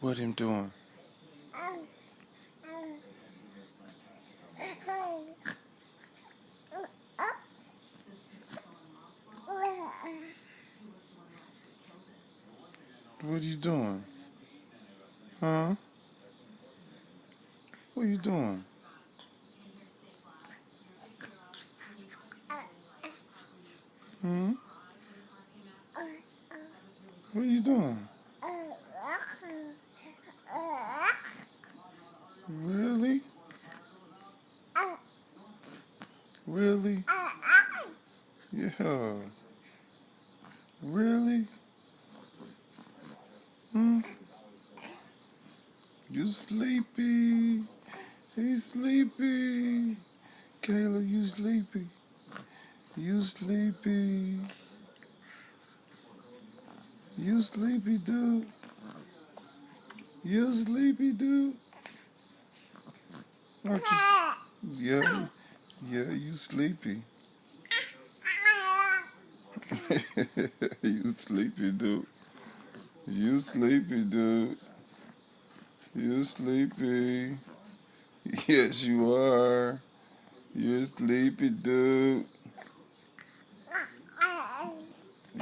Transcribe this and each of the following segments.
What him doing? What are you doing? Huh? What are you doing? Hmm? What are you doing? Really? Really? Yeah. Really? Hmm? You sleepy? He's sleepy. Caleb, you sleepy? You sleepy? You sleepy, dude? You sleepy, dude? Aren't you? Yeah. Yeah, you sleepy. You sleepy, dude. You sleepy, dude. You sleepy. Yes, you are. You're sleepy, dude.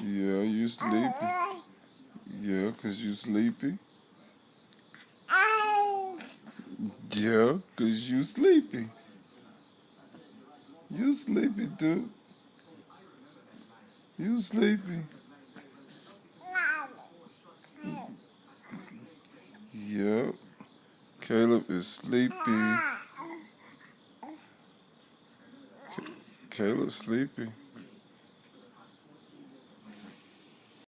Yeah, you sleepy. Yeah, 'cause you sleepy. Yeah, 'cause you sleepy. You sleepy, dude. You sleepy. Yep. Caleb is sleepy. Caleb sleepy.